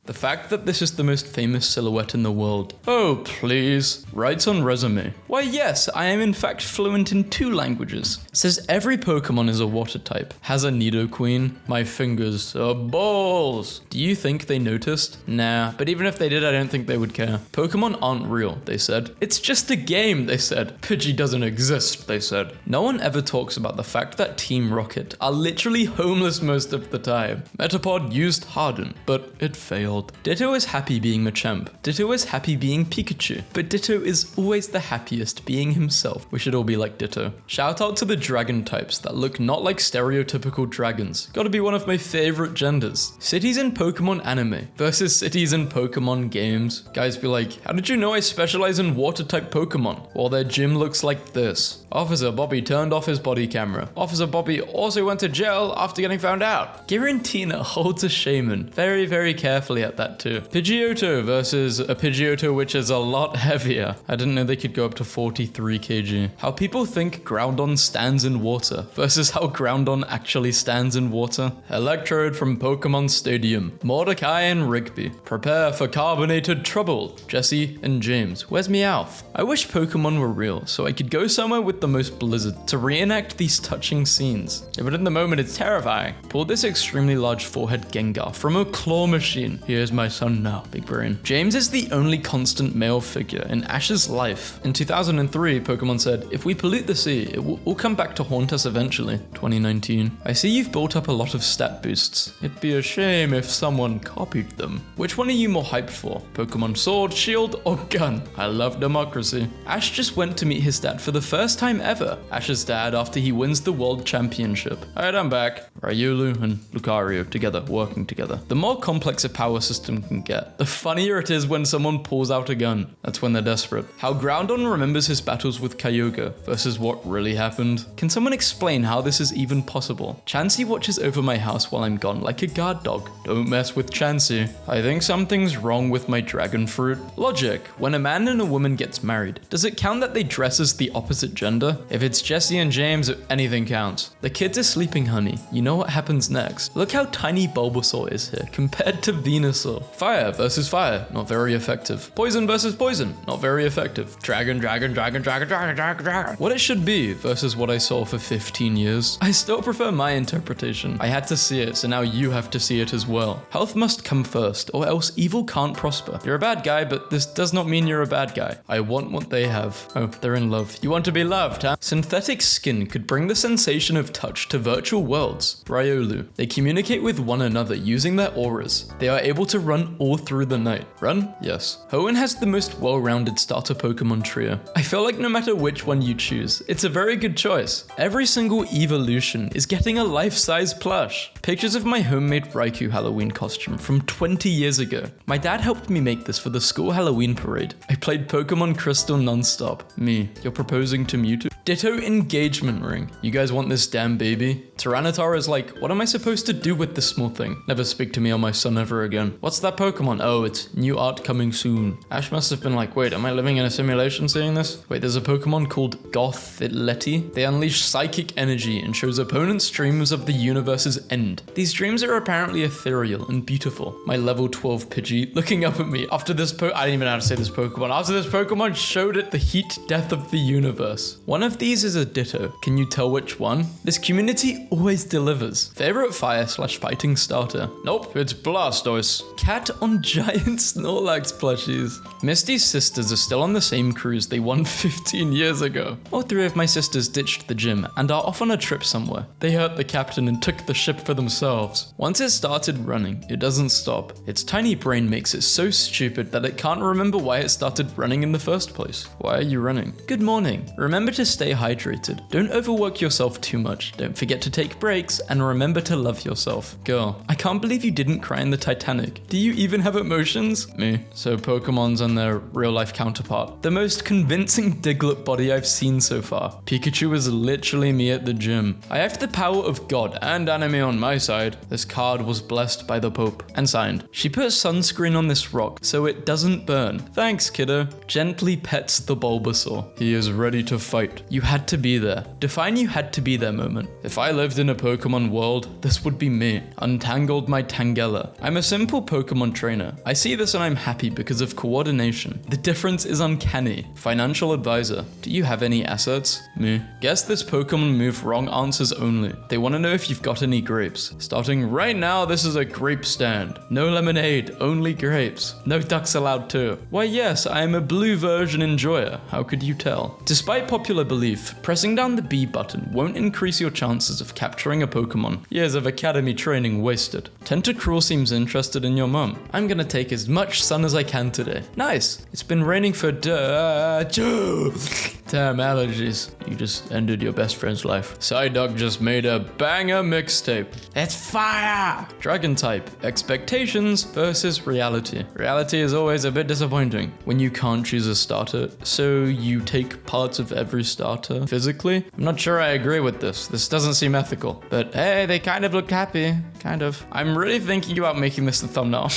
The fact that this is the most famous silhouette in the world. Oh, please. Writes on resume. Why yes, I am in fact fluent in 2 languages. Says every Pokemon is a water type. Has a Nidoqueen. My fingers are balls. Do you think they noticed? Nah, but even if they did, I don't think they would care. Pokemon aren't real, they said. It's just a game, they said. Pidgey doesn't exist, they said. No one ever talks about the fact that Team Rocket are literally homeless most of the time. Metapod used Harden, but it failed. Ditto is happy being Machamp. Ditto is happy being Pikachu. But Ditto is always the happiest being himself. We should all be like Ditto. Shout out to the dragon types that look not like stereotypical dragons. Gotta be one of my favorite genders. Cities in Pokemon anime versus cities in Pokemon games. Guys be like, how did you know I specialize in water type Pokemon? Well, their gym looks like this. Officer Bobby turned off his body camera. Officer Bobby also went to jail after getting found out. Giratina holds a Shaman. Very, very carefully at that too. Pidgeotto versus a Pidgeotto which is a lot heavier. I didn't know they could go up to 43 kg. How people think Groudon stands in water versus how Groudon actually stands in water. Electrode from Pokemon Stadium. Mordecai and Rigby. Prepare for carbonated trouble. Jesse and James. Where's Meowth? I wish Pokemon were real so I could go somewhere with the most blizzard to reenact these touching scenes. Yeah, but in the moment it's terrifying. Pull this extremely large forehead Gengar from a claw machine. Here's my son now, big brain. James is the only constant male figure in Ash's life. In 2003, Pokemon said, if we pollute the sea, it will come back to haunt us eventually. 2019. I see you've built up a lot of stat boosts. It'd be a shame if someone copied them. Which one are you more hyped for? Pokemon Sword, Shield, or Gun? I love democracy. Ash just went to meet his dad for the first time ever. Ash's dad after he wins the world championship. Alright, I'm back. Ryulu and Lucario together, working together. The more complex a power system can get, the funnier it is when someone pulls out a gun. That's when they're desperate. How Groudon remembers his battles with Kyogre versus what really happened. Can someone explain how this is even possible? Chansey watches over my house while I'm gone like a guard dog. Don't mess with Chansey. I think something's wrong with my dragon fruit. Logic. When a man and a woman gets married, does it count that they dress as the opposite gender? If it's Jesse and James, anything counts. The kids are sleeping, honey. You know what happens next. Look how tiny Bulbasaur is here compared to Venusaur. Fire versus fire, not very effective. Poison versus poison, not very effective. Dragon. What it should be versus what I saw for 15 years. I still prefer my interpretation. I had to see it, so now you have to see it as well. Health must come first, or else evil can't prosper. You're a bad guy, but this does not mean you're a bad guy. I want what they have. Oh, they're in love. You want to be loved, huh? Synthetic skin could bring the sensation of touch to virtual worlds. Riolu. They communicate with one another using their auras. They are able to run all through the night. Run? Yes. Hoenn has the most well-rounded starter Pokemon trio. I feel like no matter which one you choose, it's a very good choice. Every single evolution is getting a life-size plush. Pictures of my homemade Raikou Halloween costume from 20 years ago. My dad helped me make this for the school Halloween parade. I played Pokemon Crystal non-stop. Me, you're proposing to Mewtwo? Ditto engagement ring. You guys want this damn baby? Tyranitar is like, what am I supposed to do with this small thing? Never speak to me or my son ever again. What's that Pokemon? Oh, it's new art coming soon. Ash must have been like, wait, am I living in a simulation seeing this? Wait, there's a Pokemon called Gothitletti. They unleash psychic energy and shows opponents dreams of the universe's end. These dreams are apparently ethereal and beautiful. My level 12 Pidgey looking up at me after this I didn't even know how to say this Pokemon. After this Pokemon showed it the heat death of the universe. One of these is a Ditto. Can you tell which one? This community always delivers. Favorite fire/fighting starter? Nope, it's Blastoise. Cat on giant Snorlax plushies. Misty's sisters are still on the same cruise they won 15 years ago. All 3 of my sisters ditched the gym and are off on a trip somewhere. They hurt the captain and took the ship for themselves. Once it started running, it doesn't stop. Its tiny brain makes it so stupid that it can't remember why it started running in the first place. Why are you running? Good morning. Remember to stay hydrated. Don't overwork yourself too much. Don't forget to take breaks and remember to love yourself. Girl, I can't believe you didn't cry in the Titanic. Do you even have emotions? Me. So Pokemon's and their real life counterpart. The most convincing Diglett body I've seen so far. Pikachu is literally me at the gym. I have the power of God and anime on my side. This card was blessed by the Pope and signed. She put sunscreen on this rock so it doesn't burn. Thanks, kiddo. Gently pets the Bulbasaur. He is ready to fight. You had to be there. Define you had to be there moment. If I lived lived in a Pokemon world, this would be me. Untangled my Tangela. I'm a simple Pokemon trainer. I see this and I'm happy because of coordination. The difference is uncanny. Financial advisor. Do you have any assets? Me. Guess this Pokemon move wrong answers only. They want to know if you've got any grapes. Starting right now, this is a grape stand. No lemonade, only grapes. No ducks allowed too. Why yes, I am a blue version enjoyer. How could you tell? Despite popular belief, pressing down the B button won't increase your chances of capturing a Pokemon. Years of academy training wasted. Tentacruel seems interested in your mum. I'm gonna take as much sun as I can today. Nice. It's been raining for damn allergies. You just ended your best friend's life. Psyduck just made a banger mixtape. It's fire! Dragon type. Expectations versus reality. Reality is always a bit disappointing when you can't choose a starter, so you take parts of every starter physically. I'm not sure I agree with this. This doesn't seem ethical. But hey, they kind of look happy. Kind of. I'm really thinking about making this the thumbnail.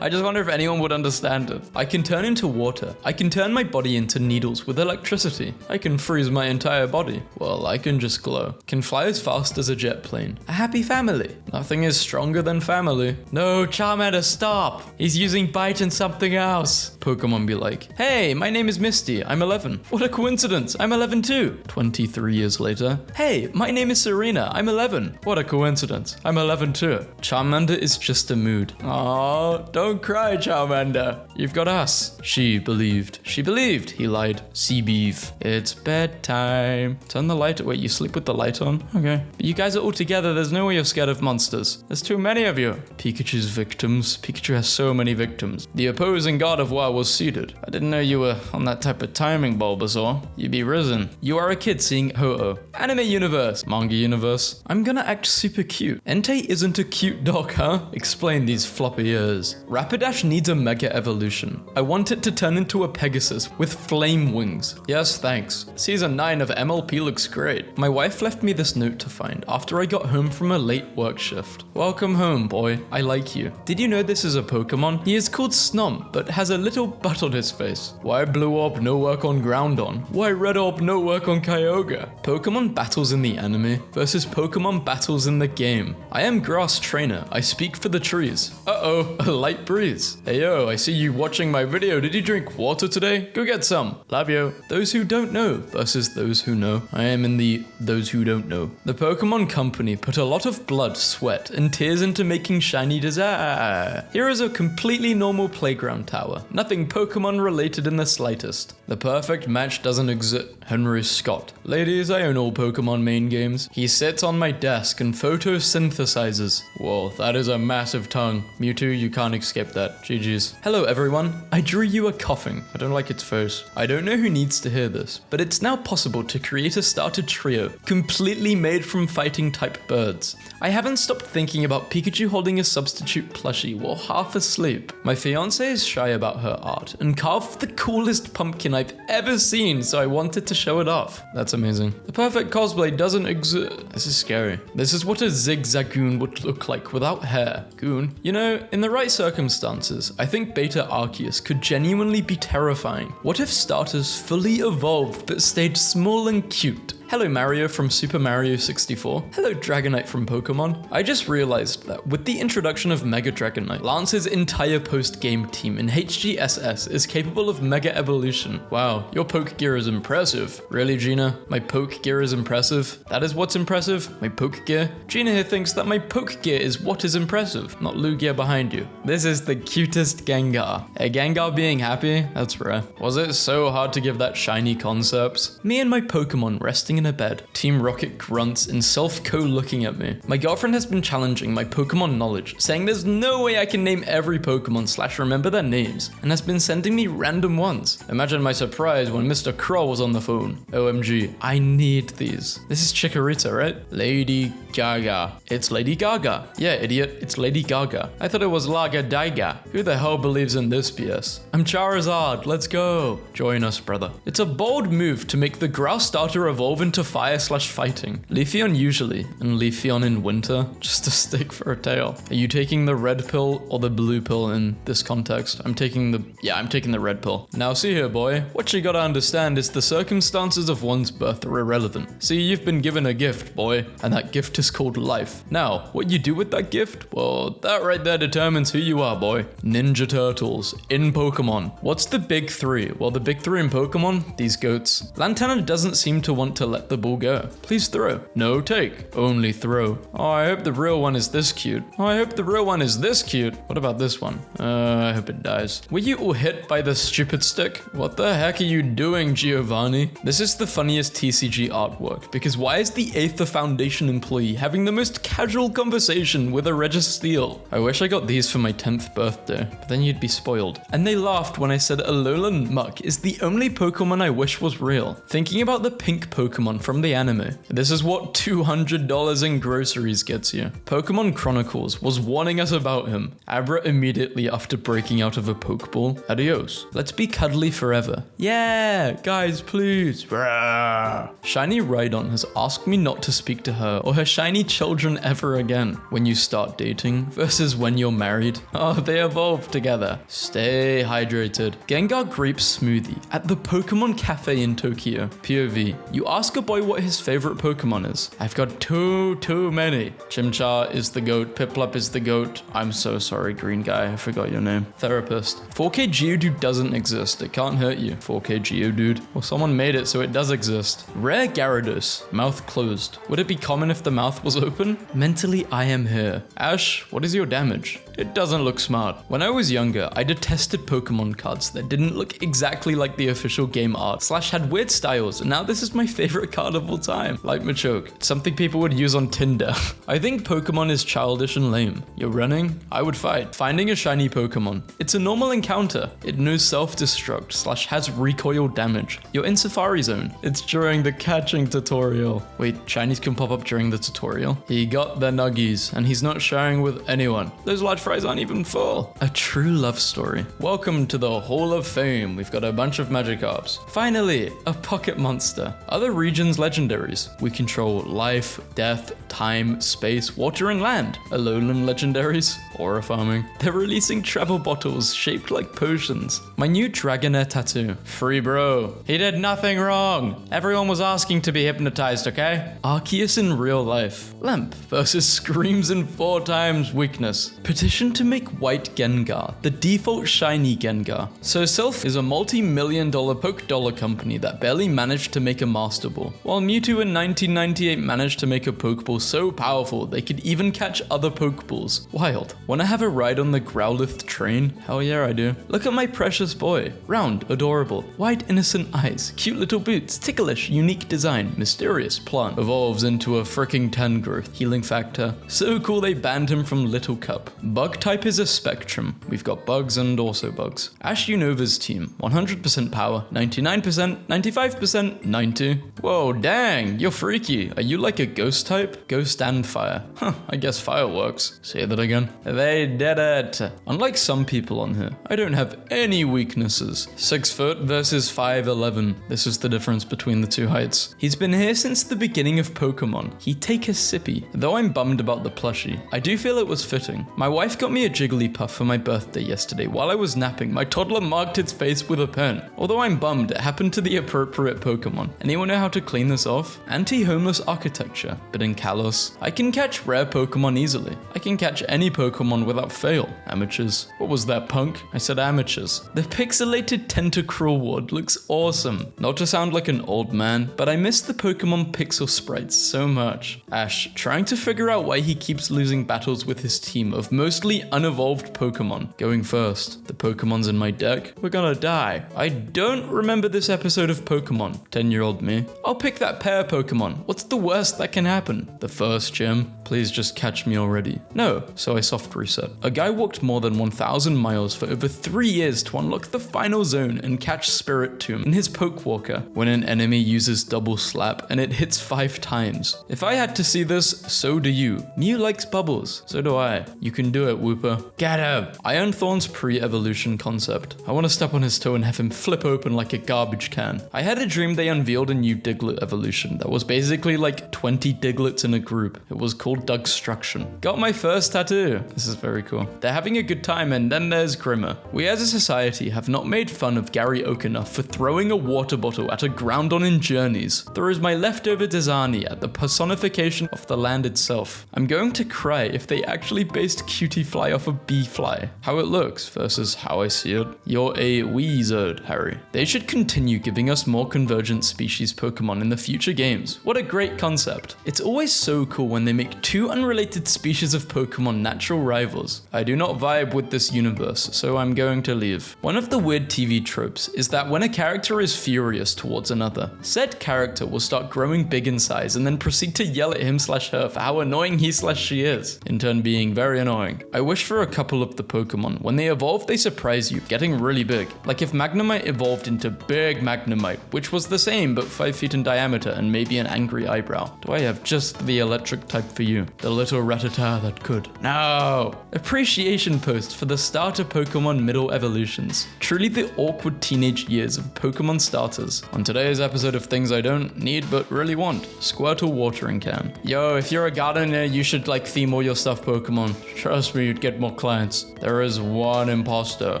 I just wonder if anyone would understand it. I can turn into water. I can turn my body into needles with electricity. I can freeze my entire body. Well, I can just glow. Can fly as fast as a jet plane. A happy family. Nothing is stronger than family. No, Charmander, stop. He's using bite and something else. Pokemon be like, hey, my name is Misty. I'm 11. What a coincidence. I'm 11 too. 23 years later. Hey, my name is Serena. I'm 11. What a coincidence. I'm 11 too. Charmander is just a mood. Aww, don't cry, Charmander. You've got us. She believed. She believed. He lied. Seabeef. It's bedtime. Turn the light. Wait, you sleep with the light on? Okay. But you guys are all together. There's no way you're scared of monsters. There's too many of you. Pikachu's victims. Pikachu has so many victims. The opposing God of War was seated. I didn't know you were on that type of timing, Bulbasaur. You be risen. You are a kid seeing Ho-Oh. Anime universe. Manga universe. I'm gonna act super cute. Entei isn't a cute dog, huh? Explain these floppy ears. Rapidash needs a mega evolution. I want it to turn into a Pegasus with flame wings. Yes, thanks. Season 9 of MLP looks great. My wife left me this note to find after I got home from a late work shift. Welcome home, boy. I like you. Did you know this is a Pokemon? He is called Snom, but has a little butt on his face. Why Blue Orb no work on Groundon? Why Red Orb no work on Kyogre? Pokemon battles in the anime versus Pokemon battles in the game. I am Grass Trainer. I speak for the trees. Uh-oh, a light breeze. Hey yo, I see you watching my video. Did you drink water today? Go get some. Love you. Those who don't know versus those who know. I am in the those who don't know. The Pokemon Company put a lot of blood, sweat, and tears into making shiny desire. Here is a completely normal playground tower. Nothing Pokemon related in the slightest. The perfect match doesn't exist. Henry Scott. Ladies, I own all Pokemon main games. He sits on my desk and photosynthesizes. Whoa, that is a massive tongue. Mewtwo, you can't escape that. GG's. Hello everyone. I drew you a coughing. I don't like its face. I don't know who needs to hear this, but it's now possible to create a starter trio completely made from fighting type birds. I haven't stopped thinking about Pikachu holding a substitute plushie while half asleep. My fiance is shy about her art and carved the coolest pumpkin I've ever seen, so I wanted to show it off. That's amazing. The perfect cosplay doesn't exist. This is scary. This is what a Zigzagoon would look like without hair. Goon. You know, in the right circumstances, I think Beta Arceus could genuinely be terrifying. What if starters fully evolved but stayed small and cute? Hello Mario from Super Mario 64. Hello Dragonite from Pokemon. I just realized that with the introduction of Mega Dragonite, Lance's entire post-game team in HGSS is capable of Mega Evolution. Wow, your poke gear is impressive. Really, Gina? My poke gear is impressive? That is what's impressive? My poke gear? Gina here thinks that my poke gear is what is impressive, not Lugia behind you. This is the cutest Gengar. A Gengar being happy? That's rare. Was it so hard to give that shiny concepts? Me and my Pokemon resting in a bed. Team Rocket grunts in self-co looking at me. My girlfriend has been challenging my Pokemon knowledge, saying there's no way I can name every Pokemon / remember their names, and has been sending me random ones. Imagine my surprise when Mr. Kroll was on the phone. OMG, I need these. This is Chikorita, right? Lady Gaga. It's Lady Gaga. Yeah, idiot, it's Lady Gaga. I thought it was Laga Daiga. Who the hell believes in this BS? I'm Charizard, let's go. Join us, brother. It's a bold move to make the grass starter evolve into fire/fighting. Leafeon usually, and Leafeon in winter, just a stick for a tail. Are you taking the red pill or the blue pill in this context? I'm taking the red pill. Now see here, boy, what you gotta understand is the circumstances of one's birth are irrelevant. See, you've been given a gift, boy, and that gift is called life. Now, what you do with that gift? Well, that right there determines who you are, boy. Ninja Turtles in Pokemon. What's the big three? Well, the big three in Pokemon? These goats. Lantana doesn't seem to want to let the ball go. Please throw. No take. Only throw. Oh, I hope the real one is this cute. Oh, I hope the real one is this cute. What about this one? I hope it dies. Were you all hit by the stupid stick? What the heck are you doing, Giovanni? This is the funniest TCG artwork, because why is the Aether Foundation employee having the most casual conversation with a Registeel? I wish I got these for my 10th birthday, but then you'd be spoiled. And they laughed when I said Alolan Muck is the only Pokemon I wish was real. Thinking about the pink Pokemon from the anime. This is what $200 in groceries gets you. Pokemon Chronicles was warning us about him. Abra immediately after breaking out of a Pokeball. Adios. Let's be cuddly forever. Yeah, guys, please. Shiny Rhydon has asked me not to speak to her or her shiny children ever again. When you start dating versus when you're married. Oh, they evolve together. Stay hydrated. Gengar Grapes Smoothie at the Pokemon Cafe in Tokyo. POV. You ask a boy what his favorite Pokemon is. I've got too many. Chimchar is the goat. Piplup is the goat. I'm so sorry, green guy. I forgot your name. Therapist. 4K Geodude doesn't exist. It can't hurt you. 4K Geodude. Well, someone made it, so it does exist. Rare Gyarados. Mouth closed. Would it be common if the mouth was open? Mentally, I am here. Ash, what is your damage? It doesn't look smart. When I was younger, I detested Pokemon cards that didn't look exactly like the official game art, / had weird styles, and now this is my favorite card of all time. Like Machoke. It's something people would use on Tinder. I think Pokemon is childish and lame. You're running? I would fight. Finding a shiny Pokemon. It's a normal encounter. It knows self-destruct / has recoil damage. You're in Safari Zone. It's during the catching tutorial. Wait, shinies can pop up during the tutorial? He got the nuggies, and he's not sharing with anyone. Those large fries aren't even full. A true love story. Welcome to the Hall of Fame. We've got a bunch of Magikarps. Finally, a pocket monster. Other regions legendaries. We control life, death, time, space, water, and land. Alolan legendaries. Aura farming. They're releasing travel bottles shaped like potions. My new Dragonair tattoo. Free bro. He did nothing wrong. Everyone was asking to be hypnotized, okay? Arceus in real life. Lamp versus Screams in 4 times weakness. Petition to make white Gengar the default shiny Gengar. So Sylph is a multi-million-dollar Poke Dollar company that barely managed to make a Master Ball, while Mewtwo in 1998 managed to make a Pokeball so powerful they could even catch other Pokeballs. Wild. Wanna have a ride on the Growlithe train? Hell yeah, I do. Look at my precious boy. Round, adorable, white innocent eyes, cute little boots, ticklish, unique design, mysterious plant. Evolves into a fricking 10 growth, healing factor. So cool they banned him from Little Cup. Bug type is a spectrum. We've got bugs and also bugs. Ash Unova's team, 100% power, 99%, 95%, 90. Whoa, dang, you're freaky. Are you like a ghost type? Ghost and fire. Huh, I guess fire works. Say that again. They did it. Unlike some people on here, I don't have any weaknesses. 6 foot versus 5'11". This is the difference between the two heights. He's been here since the beginning of Pokemon. He'd take a sippy. Though I'm bummed about the plushie, I do feel it was fitting. My wife got me a Jigglypuff for my birthday yesterday. While I was napping, my toddler marked its face with a pen. Although I'm bummed, it happened to the appropriate Pokemon. Anyone know how to clean this off? Anti-homeless architecture, but in Kalos. I can catch rare Pokemon easily. I can catch any Pokemon without fail. Amateurs. What was that, punk? I said amateurs. The pixelated Tentacruel ward looks awesome. Not to sound like an old man, but I miss the Pokemon pixel sprites so much. Ash, trying to figure out why he keeps losing battles with his team of mostly unevolved Pokemon. Going first. The Pokemon's in my deck. We're gonna die. I don't remember this episode of Pokemon. 10-year-old me. I'll pick that pair Pokemon. What's the worst that can happen? The first gym. Please just catch me already. No, so I soft reset. A guy walked more than 1,000 miles for over 3 years to unlock the final zone and catch Spiritomb in his Pokewalker when an enemy uses double slap and it hits 5 times. If I had to see this, so do you. Mew likes bubbles, so do I. You can do it, Wooper. Get him! Iron Thorn's pre-evolution concept. I want to step on his toe and have him flip open like a garbage can. I had a dream they unveiled a new Diglett evolution that was basically like 20 Diglets in a group. It was called Dugstruction. Got my first tattoo. This is very cool. They're having a good time, and then there's Grimmer. We as a society have not made fun of Gary Oak enough for throwing a water bottle at a Groundon in Journeys. There is my leftover Dizani at the personification of the land itself. I'm going to cry if they actually based Cutie Fly off a bee fly. How it looks versus how I see it. You're a Weezard, Harry. They should continue giving us more convergent species Pokemon in the future games. What a great concept. It's always so cool when they make two unrelated species of Pokemon natural rivals. I do not vibe with this universe, so I'm going to leave. One of the weird TV tropes is that when a character is furious towards another, said character will start growing big in size and then proceed to yell at him/her for how annoying he/she is, in turn being very annoying. I wish for a couple of the Pokemon, when they evolve they surprise you, getting really big. Like if Magnemite evolved into Big Magnemite, which was the same but 5 feet in diameter and maybe an angry eyebrow. Do I have just the electric type for you? The little Rattata that could. No! Appreciation post for the starter Pokemon middle evolutions. Truly the awkward teenage years of Pokemon starters. On today's episode of things I don't need but really want. Squirtle watering can. Yo, if you're a gardener, you should like theme all your stuff Pokemon. Trust me, you'd get more clients. There is one imposter.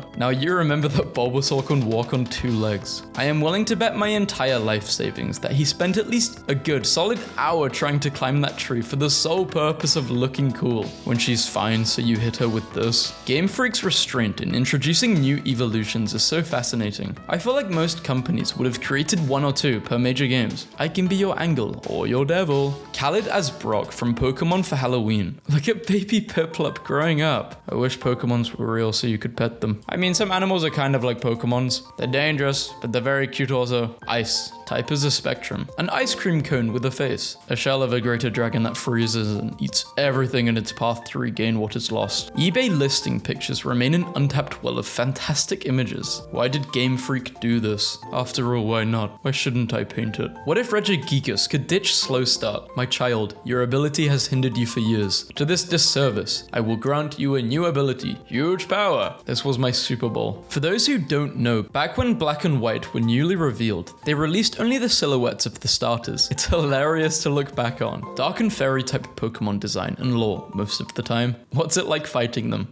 Now you remember that Bulbasaur can walk on 2 legs. I am willing to bet my entire life savings that he spent at least a good solid hour trying to climb that tree for the sole purpose of looking cool. When she's fine, so you hit her with this. Game Freak's restraint in introducing new evolutions is so fascinating. I feel like most companies would have created 1 or 2 per major games. I can be your Angle or your Devil. Khaled as Brock from Pokemon for Halloween. Look at baby Piplup growing up. I wish Pokemons were real so you could pet them. I mean, some animals are kind of like Pokemons. They're dangerous, but they're very cute also. Ice. Type is a spectrum. An ice cream cone with a face. A shell of a greater dragon that freezes and eats everything in its path to regain what is lost. eBay listing pictures remain an untapped well of fantastic images. Why did Game Freak do this? After all, why not? Why shouldn't I paint it? What if Regigigas could ditch slow start? My child, your ability has hindered you for years. To this disservice, I will grant you a new ability. Huge power. This was my Super Bowl. For those who don't know, back when Black and White were newly revealed, they released only the silhouettes of the starters. It's hilarious to look back on. Dark and Fairy type Pokemon design and lore most of the time. What's it like fighting them?